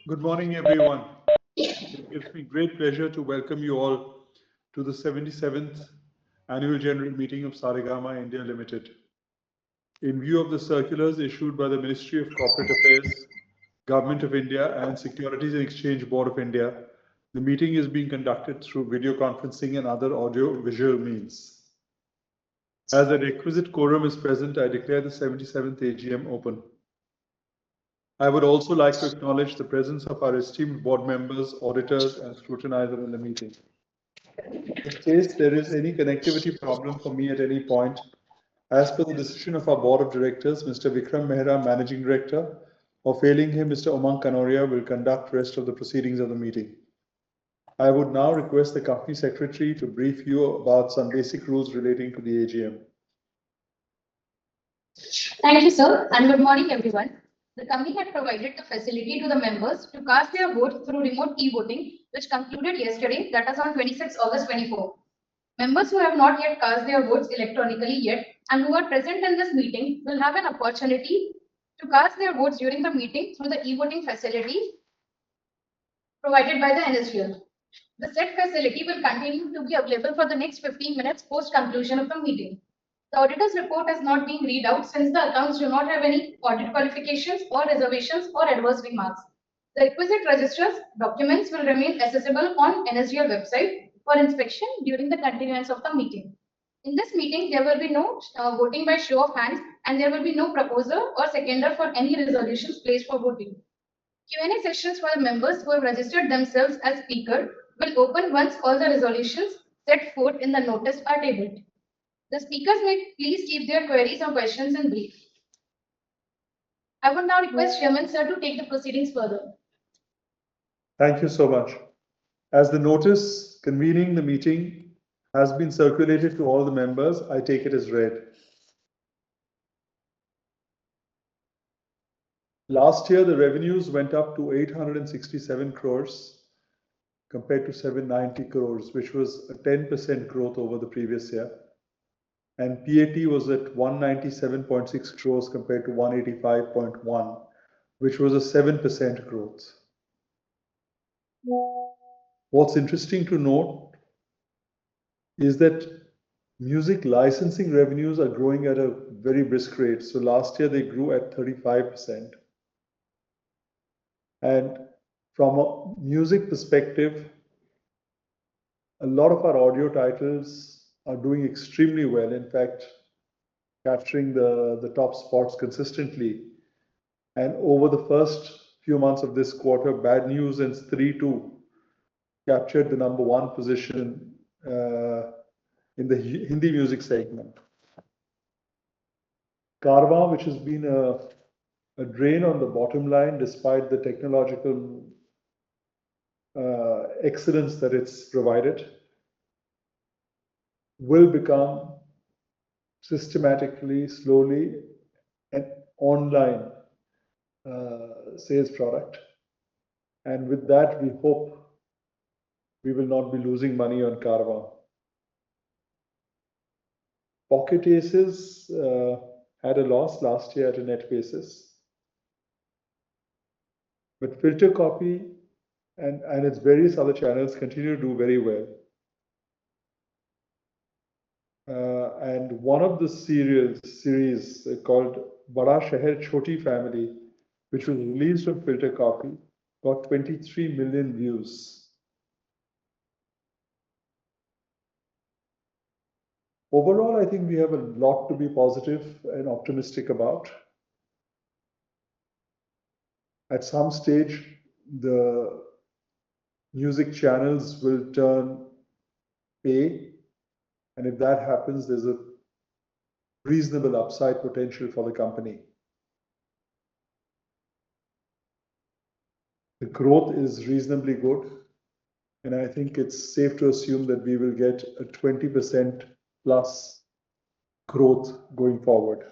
Good morning, everyone. It gives me great pleasure to welcome you all to the 77th Annual General Meeting of Saregama India Limited. In view of the circulars issued by the Ministry of Corporate Affairs, Government of India and Securities and Exchange Board of India, the meeting is being conducted through video conferencing and other audio-visual means. As a requisite quorum is present, I declare the 77th AGM open. I would also like to acknowledge the presence of our esteemed board members, auditors, and scrutinizer in the meeting. In case there is any connectivity problem for me at any point, as per the decision of our board of directors, Mr. Vikram Mehra, Managing Director, or failing him, Mr. Umang Kanoria will conduct rest of the proceedings of the meeting. I would now request the Company Secretary to brief you about some basic rules relating to the AGM. Thank you, sir, and good morning, everyone. The company had provided the facility to the members to cast their vote through remote e-voting, which concluded yesterday, that is on 26 August 24. Members who have not yet cast their votes electronically yet and who are present in this meeting will have an opportunity to cast their votes during the meeting through the e-voting facility provided by the NSDL. The said facility will continue to be available for the next 15 minutes post conclusion of the meeting. The auditor's report has not been read out since the accounts do not have any audit qualifications or reservations or adverse remarks. The requisite registers documents will remain accessible on NSDL website for inspection during the continuance of the meeting. In this meeting, there will be no voting by show of hands and there will be no proposer or seconder for any resolutions placed for voting. Q&A sessions for the members who have registered themselves as speaker will open once all the resolutions set forth in the notice are tabled. The speakers may please keep their queries or questions in brief. I would now request Chairman Sir to take the proceedings further. Thank you so much. As the notice convening the meeting has been circulated to all the members, I take it as read. Last year, the revenues went up to 867 crores compared to 790 crores, which was a 10% growth over the previous year. And PAT was at 197.6 crores compared to 185.1, which was a 7% growth. What's interesting to note is that music licensing revenues are growing at a very brisk rate. So last year they grew at 35%. And from a music perspective, a lot of our audio titles are doing extremely well. In fact, capturing the top spots consistently. And over the first few months of this quarter, Bad News and Stree 2 captured the #1 position in the Hindi music segment. Karwa, which has been a drain on the bottom line despite the technological excellence that it's provided, will become systematically, slowly, an online sales product. And with that, we hope we will not be losing money on Karwa. Pocket Aces had a loss last year at a net basis. But Filter Copy and its various other channels continue to do very well. And one of the series called Bada Sheher Choti Family, which was released on Filter Copy, got 23 million views. Overall, I think we have a lot to be positive and optimistic about. At some stage, the music channels will turn pay. And if that happens, there's a reasonable upside potential for the company. The growth is reasonably good. And I think it's safe to assume that we will get a 20% plus growth going forward.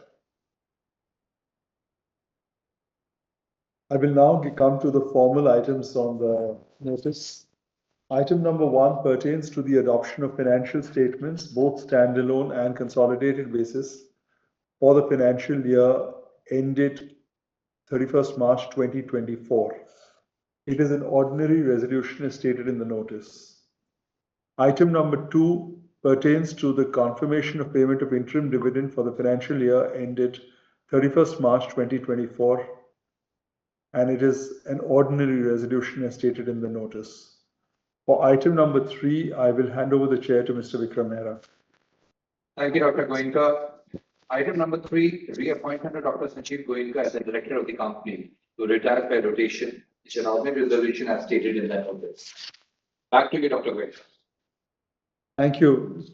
I will now come to the formal items on the notice. Item #1 pertains to the adoption of financial statements, both standalone and consolidated basis, for the financial year ended 31st March 2024. It is an ordinary resolution as stated in the notice. Item number 2 pertains to the confirmation of payment of interim dividend for the financial year ended 31st March 2024, and it is an ordinary resolution as stated in the notice. For item number 3, I will hand over the chair to Mr. Vikram Mehra. Thank you, Dr. Goenka. Item number 3, reappointment of Dr. Sanjeev Goenka as the director of the company to retire by rotation. It's an ordinary resolution as stated in that notice. Back to you, Dr. Goenka. Thank you.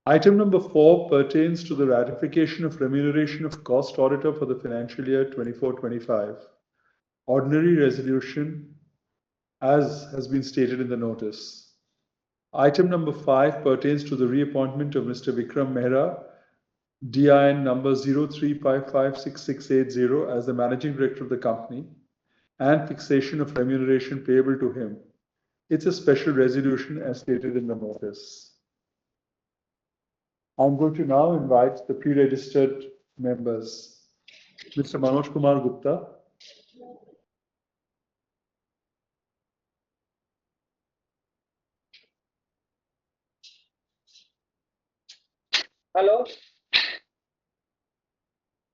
Item number 4 pertains to the ratification of remuneration of cost auditor for the financial year 24-25. Ordinary resolution as has been stated in the notice. Item number 5 pertains to the reappointment of Mr. Vikram Mehra, DIN number 03556680 as the managing director of the company and fixation of remuneration payable to him. It's a special resolution as stated in the notice. I'm going to now invite the pre-registered members. Mr. Manoj Kumar Gupta. Hello.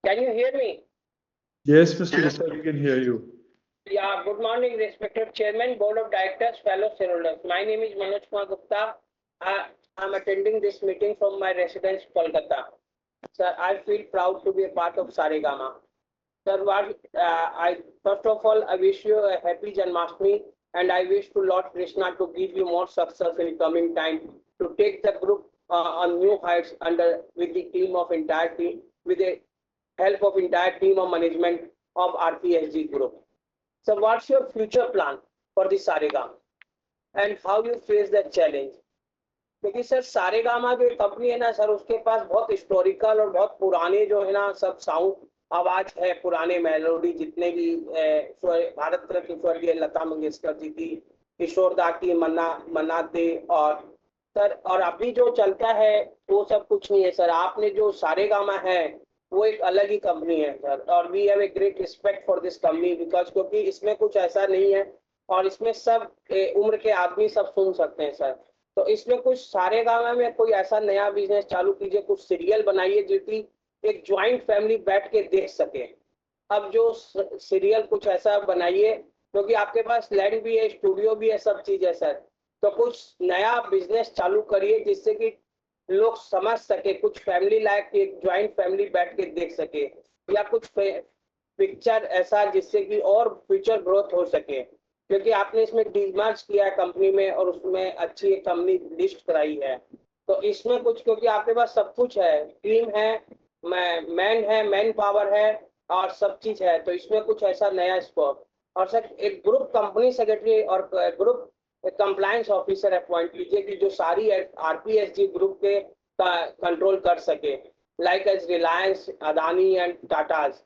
Can you hear me? Yes, Mr. Gupta, we can hear you. Yeah, good morning, respected Chairman, Board of Directors, fellow shareholders. My name is Manoj Kumar Gupta. I'm attending this meeting from my residence, Kolkata. Sir, I feel proud to be a part of Saregama. Sir, first of all, I wish you a happy Janmashtami, and I wish to Lord Krishna to give you more success in coming time to take the group on new heights with the team of entire team, with the help of entire team of management of RPSG group. So what's your future plan for the Saregama and how you face that challenge? क्योंकि sir Saregama जो company है ना sir, उसके पास बहुत historical और बहुत पुराने जो है ना सब साउंड आवाज है, पुराने मेलोडी जितने भी भारत रत्न स्वर्गीय लता मंगेशकर जी की, किशोरदा की, मन्ना दे और सर, और अभी जो चलता है वो सब कुछ नहीं है सर। आपने जो सारेगामा है वो एक अलग ही कंपनी है सर, और we have a great respect for this company because क्योंकि इसमें कुछ ऐसा नहीं है और इसमें सब उम्र के आदमी सब सुन सकते हैं सर। तो इसमें कुछ सारेगामा में कोई ऐसा नया बिजनेस चालू कीजिए, कुछ सीरियल बनाइए जो कि एक ज्वाइंट फैमिली बैठ के देख सके। अब जो सीरियल कुछ ऐसा बनाइए क्योंकि आपके पास लैंड भी है, स्टूडियो भी है, सब चीज है सर। तो कुछ नया बिजनेस चालू करिए जिससे कि लोग समझ सके, कुछ फैमिली लाइक एक ज्वाइंट फैमिली बैठ के देख सके, या कुछ पिक्चर ऐसा जिससे कि और फ्यूचर ग्रोथ हो सके। क्योंकि आपने इसमें डीमर्ज किया है कंपनी में और उसमें अच्छी कंपनी लिस्ट कराई है, तो इसमें कुछ क्योंकि आपके पास सब कुछ है, टीम है, मैन पावर है और सब चीज है, तो इसमें कुछ ऐसा नया स्कोप। और सर एक ग्रुप कंपनी सेक्रेटरी और ग्रुप कंप्लायंस ऑफिसर अपॉइंट कीजिए कि जो सारी आरपीएसजी ग्रुप के कंट्रोल कर सके, like as Reliance, Adani and Tatas.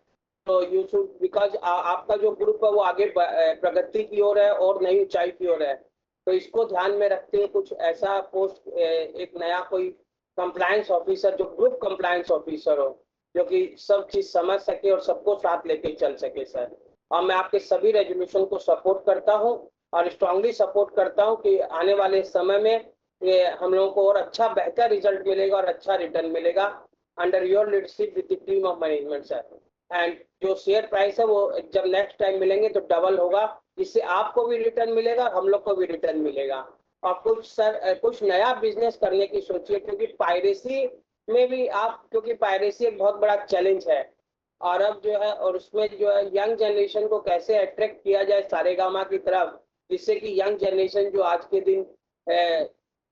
तो यू शुड बिकॉज आपका जो ग्रुप है वो आगे प्रगति की ओर है और नई ऊंचाई की ओर है, तो इसको ध्यान में रखते हुए कुछ ऐसा पोस्ट, एक नया कोई कंप्लायंस ऑफिसर जो ग्रुप कंप्लायंस ऑफिसर हो, जो कि सब चीज समझ सके और सबको साथ लेके चल सके सर। और मैं आपके सभी रेजोल्यूशन को सपोर्ट करता हूँ और स्ट्रांगली सपोर्ट करता हूँ कि आने वाले समय में ये हम लोगों को और अच्छा बेहतर रिजल्ट मिलेगा और अच्छा रिटर्न मिलेगा under your leadership with the team of management sir. And जो शेयर प्राइस है वो जब नेक्स्ट टाइम मिलेंगे तो डबल होगा, जिससे आपको भी रिटर्न मिलेगा और हम लोग को भी रिटर्न मिलेगा। और कुछ सर कुछ नया बिजनेस करने की सोचिए, क्योंकि पायरेसी में भी आप, क्योंकि पायरेसी एक बहुत बड़ा चैलेंज है और अब जो है, और उसमें जो है यंग जनरेशन को कैसे अट्रैक्ट किया जाए सारेगामा की तरफ, जिससे कि यंग जनरेशन जो आज के दिन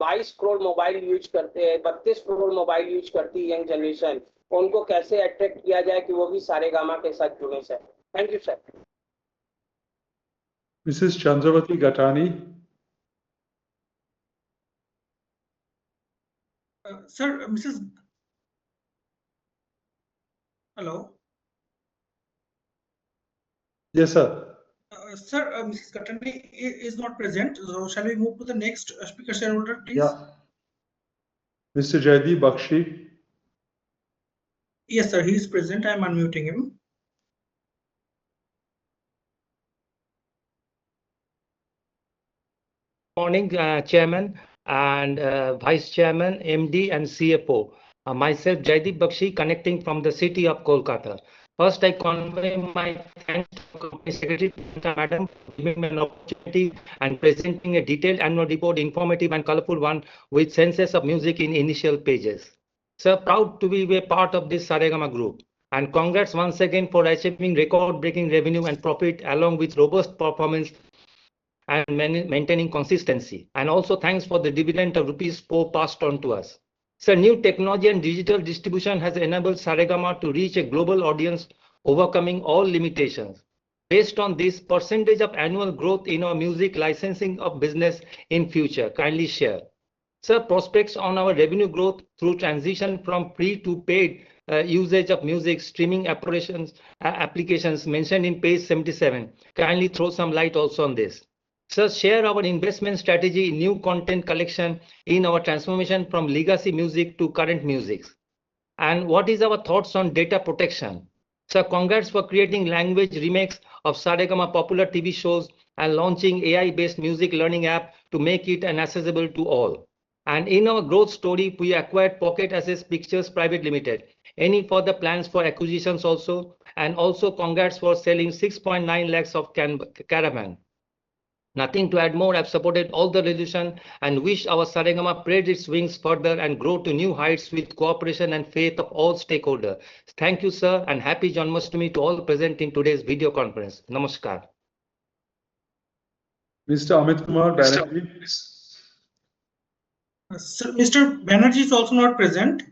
22 करोड़ मोबाइल यूज करते हैं, 32 करोड़ मोबाइल यूज करती है यंग जनरेशन, उनको कैसे अट्रैक्ट किया जाए कि वो भी सारेगामा के साथ जुड़े sir. Thank you sir. Mrs. Chandravati Gatani. Sir, Mrs. Hello. Yes, sir. Sir, Mrs. Katani is not present. So shall we move to the next speaker shareholder, please? Yeah. Mr. Jaydeep Bakshi. Yes, sir. He is present. I am unmuting him. morning, Chairman and Vice Chairman, MD and CFO. Myself, Jaideep Bakshi, connecting from the city of Kolkata. First, I convey my thanks to Company Secretary, Madam, for giving me an opportunity and presenting a detailed annual report, informative and colorful one with senses of music in initial pages. Sir, proud to be a part of this Saregama group. And congrats once again for achieving record-breaking revenue and profit along with robust performance and maintaining consistency. And also thanks for the dividend of ₹4 passed on to us. So new technology and digital distribution has enabled Saregama to reach a global audience, overcoming all limitations. Based on this, percentage of annual growth in our music licensing of business in future, kindly share. Sir, prospects on our revenue growth through transition from free to paid usage of music streaming applications mentioned in page 77. Kindly throw some light also on this. Sir, share our investment strategy in new content collection in our transformation from legacy music to current music. And what is our thoughts on data protection? Sir, congrats for creating language remakes of Saregama popular TV shows and launching AI-based music learning app to make it accessible to all. And in our growth story, we acquired Pocket Assets Pictures Private Limited. Any further plans for acquisitions also? And also congrats for selling 6.9 lakhs of caravan. Nothing to add more. I've supported all the resolution and wish our Saregama spread its wings further and grow to new heights with cooperation and faith of all stakeholders. Thank you, sir, and happy Janmashtami to all present in today's video conference. Namaskar. Mr. Amit Kumar Banerjee. Sir, Mr. Banerjee is also not present.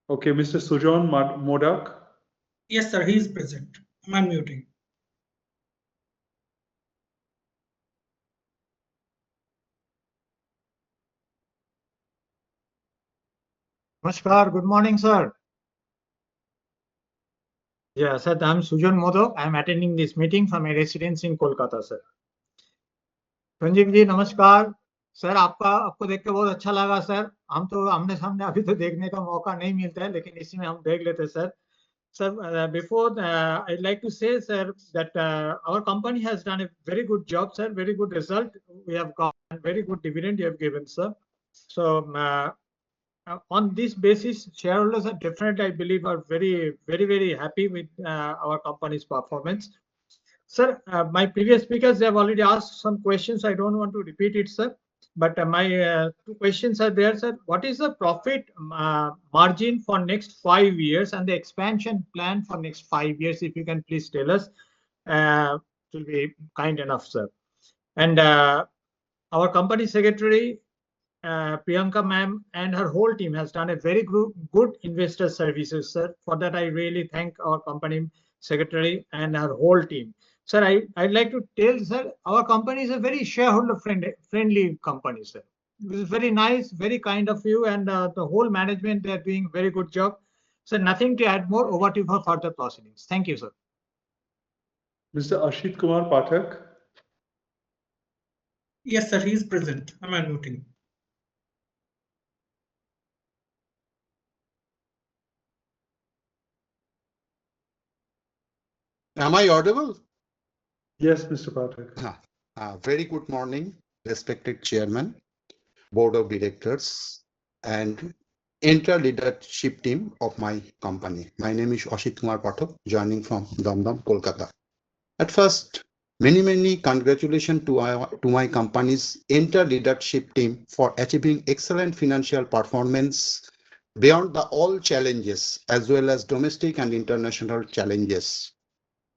Okay, Mr. Sujan Modak. Yes, sir, he is present. I'm unmuting. Namaskar, good morning, sir. Yeah, sir, I'm Sujan Modak. I'm attending this meeting from my residence in Kolkata, sir. Sanjeev ji नमस्कार sir, आपको देख के बहुत अच्छा लगा sir. हम तो आमने सामने अभी तो देखने का मौका नहीं मिलता है, लेकिन इसी में हम देख लेते हैं sir. Sir, before I'd like to say, sir, that our company has done a very good job, sir. Very good result. We have got very good dividend you have given, sir. So on this basis, shareholders are definitely, I believe, are very happy with our company's performance. Sir, my previous speakers, they have already asked some questions. I don't want to repeat it, sir. But my two questions are there, sir. What is the profit margin for next 5 years and the expansion plan for next 5 years? If you can please tell us, it will be kind enough, sir. And our company secretary, Priyanka ma'am, and her whole team has done a very good investor services, sir. For that, I really thank our company secretary and her whole team. Sir, I'd like to tell, sir, our company is a very shareholder friendly company, sir. It is very nice, very kind of you, and the whole management, they're doing very good job. So nothing to add more. Over to you for further proceedings. Thank you, sir. Mr. Ashit Kumar Pathak. Yes, sir, he is present. I'm unmuting. Am I audible? Yes, Mr. Pathak. Very good morning, respected chairman, board of directors, and entire leadership team of my company. My name is Ashit Kumar Pathak, joining from Damdam, Kolkata. At first, many congratulations to my company's entire leadership team for achieving excellent financial performance beyond all challenges, as well as domestic and international challenges.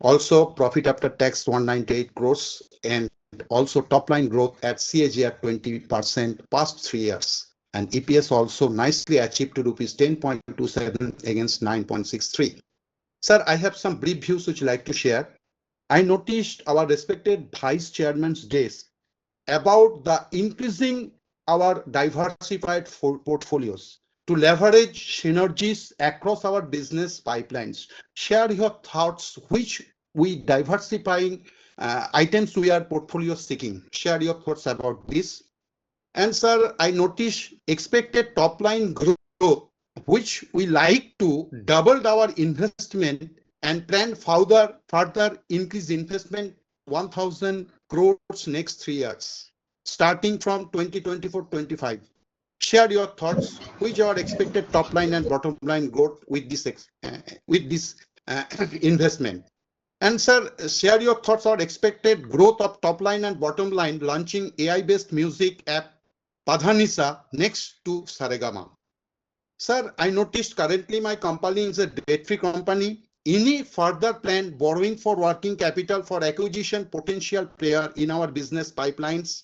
Also, profit after tax 198 crores and also top line growth at CAGR 20% past 3 years. And EPS also nicely achieved to rupees 10.27 against 9.63. Sir, I have some brief views which I'd like to share. I noticed our respected vice chairman's desk about the increasing our diversified portfolios to leverage synergies across our business pipelines. Share your thoughts, which we diversifying items we are portfolio seeking. Share your thoughts about this. And sir, I noticed expected top line growth, which we like to double our investment and plan further increase investment 1,000 crores next 3 years. starting from 2024-25. Share your thoughts, which are expected top line and bottom line growth with this investment. And sir, share your thoughts on expected growth of top line and bottom line launching AI-based music app Padhanisa next to Saregama. Sir, I noticed currently my company is a debt-free company. Any further plan borrowing for working capital for acquisition potential player in our business pipelines?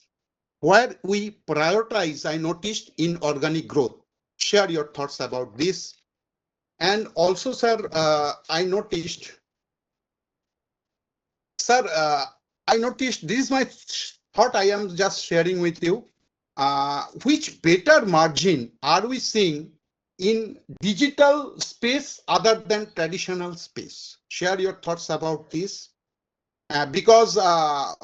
Where we prioritize, I noticed, inorganic growth. Share your thoughts about this. And also, sir, I noticed, this is my thought I am just sharing with you. Which better margin are we seeing in digital space other than traditional space? Share your thoughts about this. Because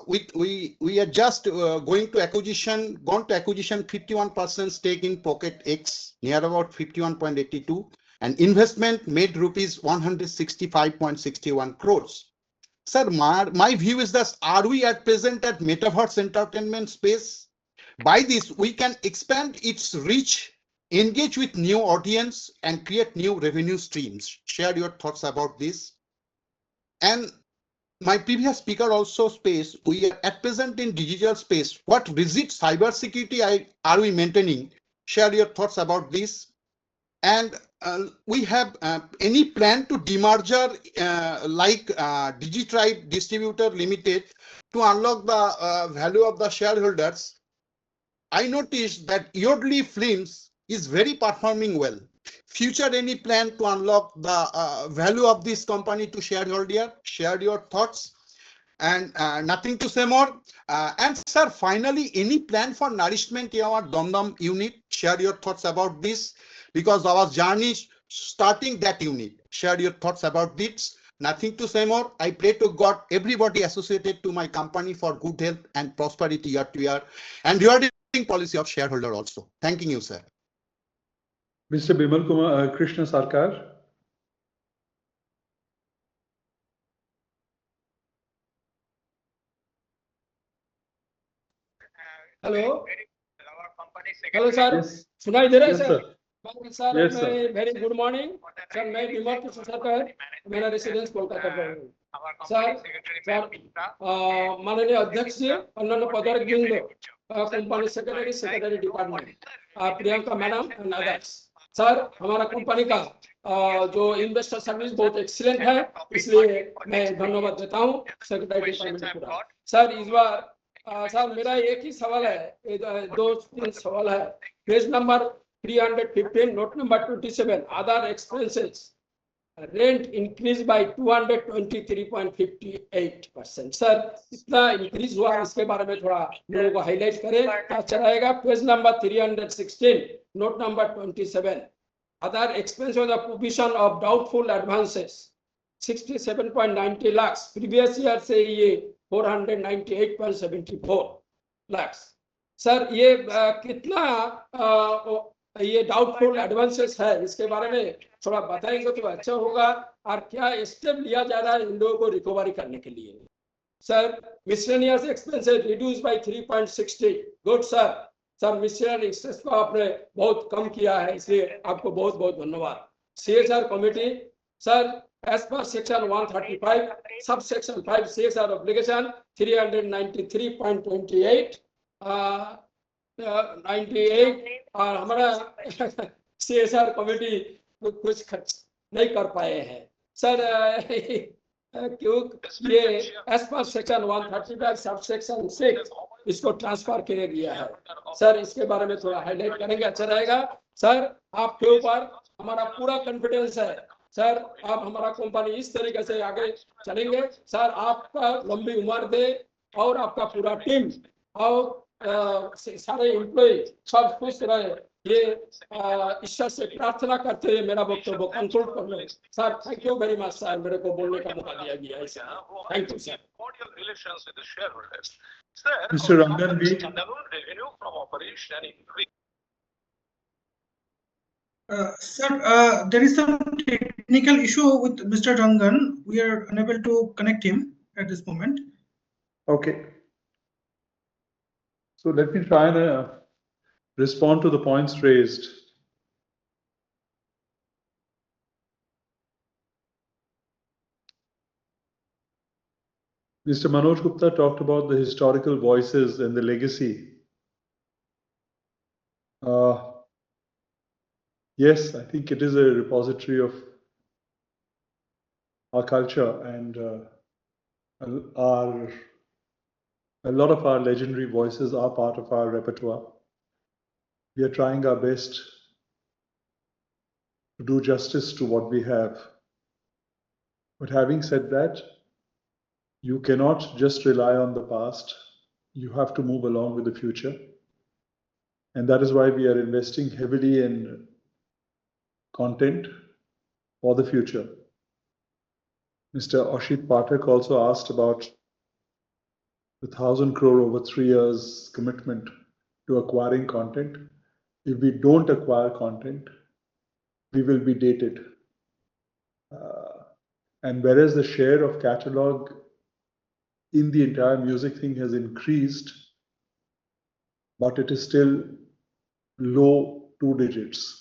we are just gone to acquisition 51% stake in Pocket X, near about 51.82, and investment made rupees 165.61 crores. Sir, my view is that are we at present at metaverse entertainment space? By this, we can expand its reach, engage with new audience, and create new revenue streams. Share your thoughts about this. And my previous speaker also space, we are at present in digital space. What rigid cybersecurity are we maintaining? Share your thoughts about this. And we have any plan to demerger like Digitribe Distributor Limited to unlock the value of the shareholders? I noticed that Yodlee Films is very performing well. Future any plan to unlock the value of this company to shareholder? Share your thoughts. And nothing to say more. And sir, finally, any plan for nourishment in our Dom unit? Share your thoughts about this, because our journey is starting that unit. Share your thoughts about this. Nothing to say more. I pray to God, everybody associated to my company for good health and prosperity year to year, and rewarding policy of shareholder also. Thanking you, sir. Mr. Bimal Kumar Krishna Sarkar. Hello hello sir, सुनाई दे रहा है sir? Sir मैं very good morning sir, मैं बिमल कृष्ण सरकार, मेरा residence Kolkata पर हूँ sir. माननीय अध्यक्ष जी, अन्य पदाधिकारी, company secretary department Priyanka madam and others. Sir, हमारा कंपनी का जो इन्वेस्टर सर्विस बहुत एक्सीलेंट है, इसलिए मैं धन्यवाद देता हूँ सेक्रेटरी डिपार्टमेंट पूरा। सर, इस बार सर मेरा एक ही सवाल है, दो तीन सवाल है। Page number 315, note number 27, other expenses, rent increase by 223.58%। Sir, इतना इंक्रीज हुआ, इसके बारे में थोड़ा लोगों को हाईलाइट करें तो अच्छा रहेगा। Page number 316, note number 27, other expense of the provision of doubtful advances 67.90 lakh, previous year से ये 498.74 लाख। सर, ये कितना ये डाउटफुल एडवांसेस है, इसके बारे में थोड़ा बताएंगे तो अच्छा होगा, और क्या स्टेप लिया जा रहा है इन लोगों को रिकवरी करने के लिए। Sir, miscellaneous expenses reduce by 3.60, good sir. Sir, miscellaneous expense को आपने बहुत कम किया है, इसलिए आपको बहुत बहुत धन्यवाद। CSR committee, sir, as per section 135, subsection 5, CSR obligation 393.28, 98, और हमारा CSR कमेटी कुछ खर्च नहीं कर पाए हैं सर। क्यों ये as per section 135 subsection 6 इसको ट्रांसफर किया गया है सर, इसके बारे में थोड़ा हाईलाइट करेंगे, अच्छा रहेगा। सर, आपके ऊपर हमारा पूरा कॉन्फिडेंस है सर, आप हमारा कंपनी इस तरीके से आगे चलेंगे सर। आपका लंबी उम्र दे और आपका पूरा टीम और सारे एम्प्लॉय सब खुश रहे, ये ईश्वर से प्रार्थना करते हुए मेरा वक्तव्य कंक्लूड कर लो sir. Thank you very much sir, मेरे को बोलने का मौका दिया गया है sir. Thank you sir. Mr. Rangan B. Sir, there is some technical issue with Mr. Rangan. We are unable to connect him at this moment. Okay. So let me try and respond to the points raised. Mr. Manoj Gupta talked about the historical voices and the legacy. Yes, I think it is a repository of our culture, and a lot of our legendary voices are part of our repertoire. We are trying our best to do justice to what we have. But having said that, you cannot just rely on the past. You have to move along with the future. And that is why we are investing heavily in content for the future. Mr. Ashit Pathak also asked about the 1,000 crore over 3 years commitment to acquiring content. If we don't acquire content, we will be dated. And whereas the share of catalog in the entire music thing has increased, but it is still low 2 digits.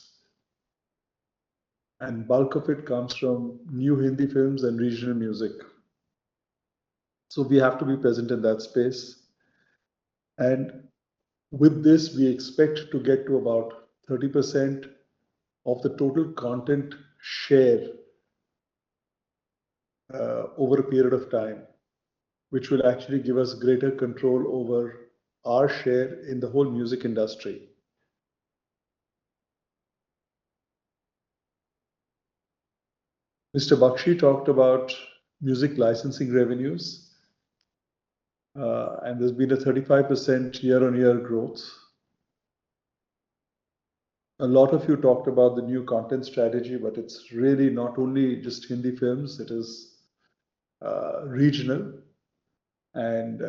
And bulk of it comes from new Hindi films and regional music. So we have to be present in that space. And with this, we expect to get to about 30% of the total content share over a period of time, which will actually give us greater control over our share in the whole music industry. Mr. Bakshi talked about music licensing revenues, and there's been a 35% year-on-year growth. A lot of you talked about the new content strategy, but it's really not only just Hindi films, it is regional. And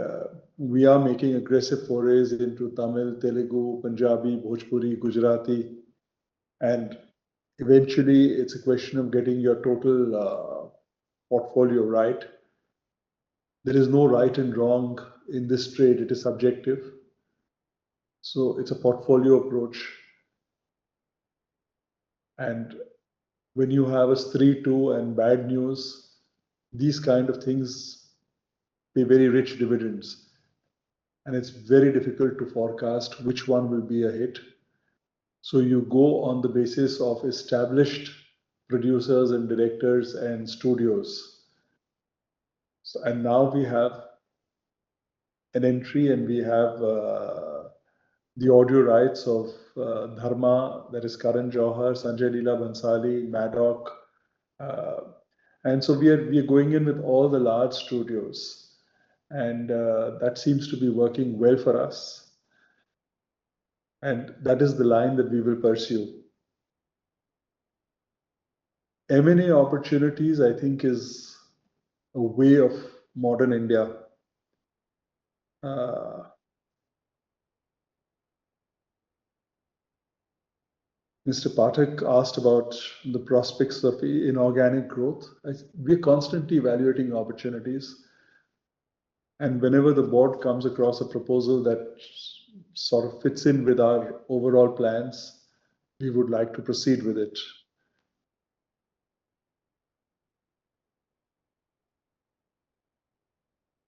we are making aggressive forays into Tamil, Telugu, Punjabi, Bhojpuri, Gujarati. And eventually, it's a question of getting your total portfolio right. There is no right and wrong in this trade, it is subjective. So it's a portfolio approach. And when you have a 3-2 and bad news, these kind of things pay very rich dividends. And it's very difficult to forecast which one will be a hit. So you go on the basis of established producers and directors and studios. So, and now we have an entry, and we have the audio rights of Dharma, that is Karan Johar, Sanjay Leela Bhansali, Maddock. And so we are going in with all the large studios. And that seems to be working well for us. And that is the line that we will pursue. M&A opportunities, I think, is a way of modern India. Mr. Pathak asked about the prospects of inorganic growth. We're constantly evaluating opportunities. And whenever the board comes across a proposal that sort of fits in with our overall plans, we would like to proceed with it.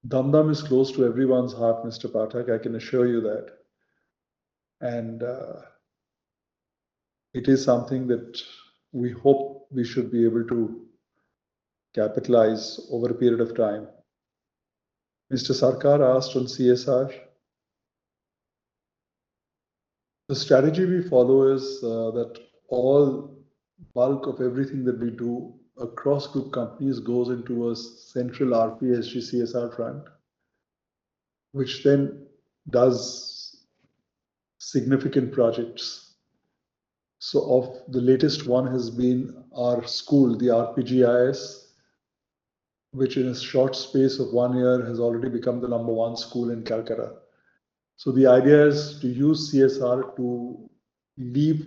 Dum is close to everyone's heart, Mr. Pathak, I can assure you that. And it is something that we hope we should be able to capitalize over a period of time. Mr. Sarkar asked on CSR. The strategy we follow is that all bulk of everything that we do across group companies goes into a central RPSG CSR fund, which then does significant projects. So of the latest one has been our school, the RPGIS, which in a short space of 1 year has already become the #1 school in Calcutta. So the idea is to use CSR to leave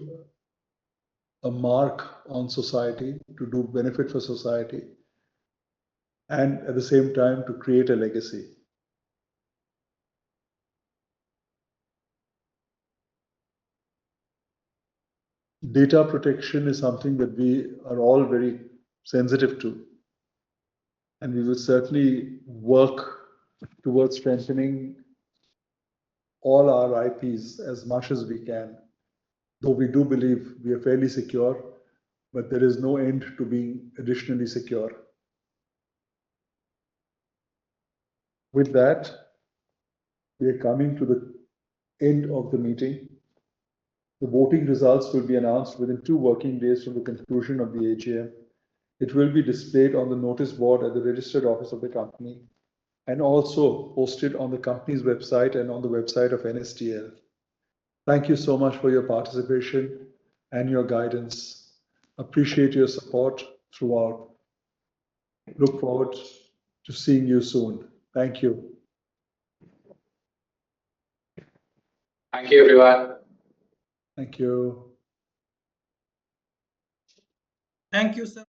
a mark on society, to do benefit for society, and at the same time to create a legacy. Data protection is something that we are all very sensitive to. And we will certainly work towards strengthening all our IPs as much as we can. Though we do believe we are fairly secure, but there is no end to being additionally secure. With that, we are coming to the end of the meeting. The voting results will be announced within 2 working days from the conclusion of the AGM. It will be displayed on the notice board at the registered office of the company and also posted on the company's website and on the website of NSTL. Thank you so much for your participation and your guidance. Appreciate your support throughout. Look forward to seeing you soon. Thank you. Thank you, everyone. Thank you. Thank you, sir.